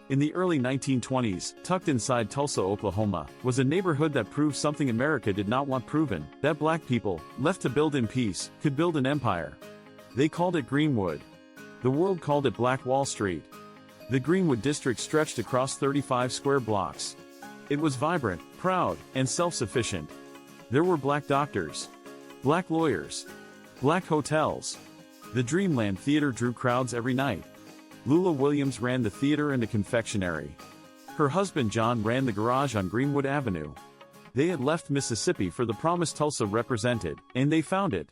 In the early 1920s, tucked inside Tulsa, Oklahoma, was a neighborhood that proved something America did not want proven, that black people, left to build in peace, could build an empire. They called it Greenwood. The world called it Black Wall Street. The Greenwood district stretched across 35 square blocks. It was vibrant, proud, and self-sufficient. There were black doctors, black lawyers, black hotels. The Dreamland Theater drew crowds every night. Lula Williams ran the theater and a confectionery. Her husband John ran the garage on Greenwood Avenue. They had left Mississippi for the promise Tulsa represented, and they found it.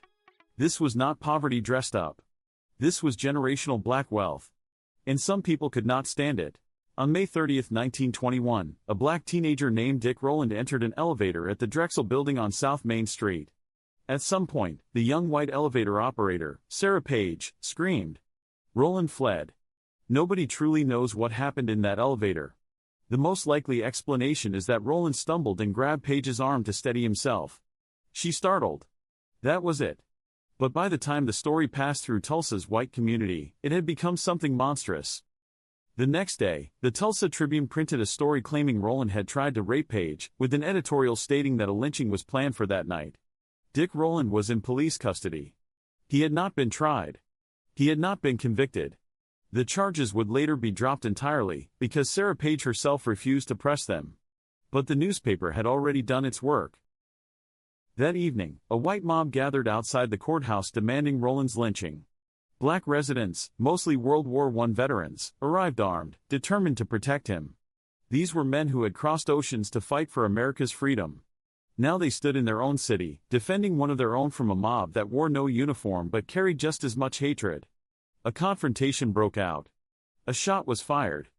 This was not poverty dressed up. This was generational black wealth. And some people could not stand it. On May 30, 1921, a black teenager named Dick Rowland entered an elevator at the Drexel Building on South Main Street. At some point, the young white elevator operator, Sarah Page, screamed. Rowland fled. Nobody truly knows what happened in that elevator. The most likely explanation is that Rowland stumbled and grabbed Page's arm to steady himself. She startled. That was it. But by the time the story passed through Tulsa's white community, it had become something monstrous. The next day, the Tulsa Tribune printed a story claiming Rowland had tried to rape Page, with an editorial stating that a lynching was planned for that night. Dick Rowland was in police custody. He had not been tried. He had not been convicted. The charges would later be dropped entirely, because Sarah Page herself refused to press them. But the newspaper had already done its work. That evening, a white mob gathered outside the courthouse demanding Rowland's lynching. Black residents, mostly World War I veterans, arrived armed, determined to protect him. These were men who had crossed oceans to fight for America's freedom. Now they stood in their own city, defending one of their own from a mob that wore no uniform but carried just as much hatred. A confrontation broke out. A shot was fired.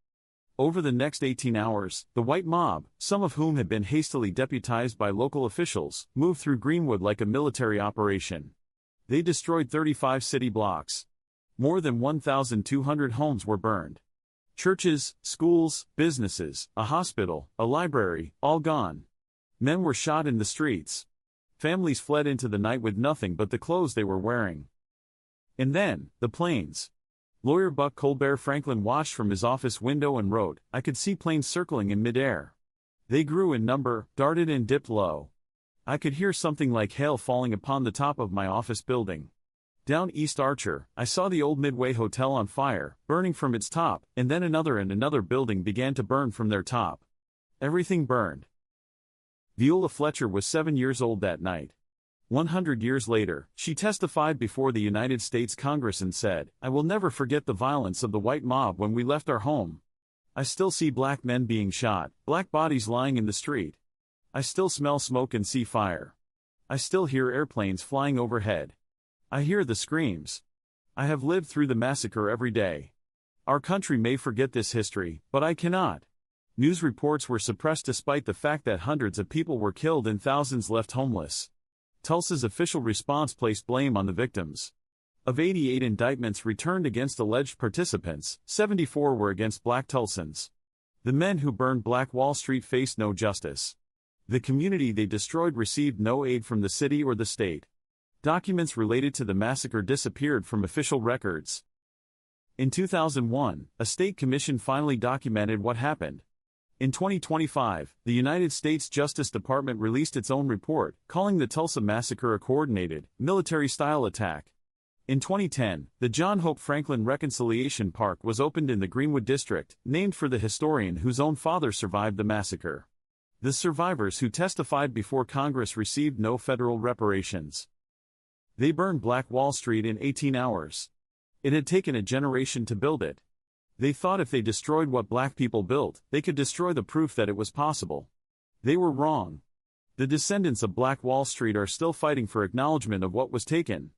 Over the next 18 hours, the white mob, some of whom had been hastily deputized by local officials, moved through Greenwood like a military operation. They destroyed 35 city blocks. More than 1,200 homes were burned. Churches, schools, businesses, a hospital, a library, all gone. Men were shot in the streets. Families fled into the night with nothing but the clothes they were wearing. And then, the planes. Lawyer Buck Colbert Franklin watched from his office window and wrote, "I could see planes circling in midair. They grew in number, darted and dipped low. I could hear something like hail falling upon the top of my office building. Down East Archer, I saw the old Midway Hotel on fire, burning from its top, and then another building began to burn from their top. Everything burned." Viola Fletcher was 7 years old that night. 100 years later, she testified before the United States Congress and said, "I will never forget the violence of the white mob when we left our home. I still see black men being shot, black bodies lying in the street. I still smell smoke and see fire. I still hear airplanes flying overhead. I hear the screams. I have lived through the massacre every day. Our country may forget this history, but I cannot." News reports were suppressed despite the fact that hundreds of people were killed and thousands left homeless. Tulsa's official response placed blame on the victims. Of 88 indictments returned against alleged participants, 74 were against black Tulsans. The men who burned Black Wall Street faced no justice. The community they destroyed received no aid from the city or the state. Documents related to the massacre disappeared from official records. In 2001, a state commission finally documented what happened. In 2025, the United States Justice Department released its own report, calling the Tulsa Massacre a coordinated, military-style attack. In 2010, the John Hope Franklin Reconciliation Park was opened in the Greenwood District, named for the historian whose own father survived the massacre. The survivors who testified before Congress received no federal reparations. They burned Black Wall Street in 18 hours. It had taken a generation to build it. They thought if they destroyed what black people built, they could destroy the proof that it was possible. They were wrong. The descendants of Black Wall Street are still fighting for acknowledgement of what was taken.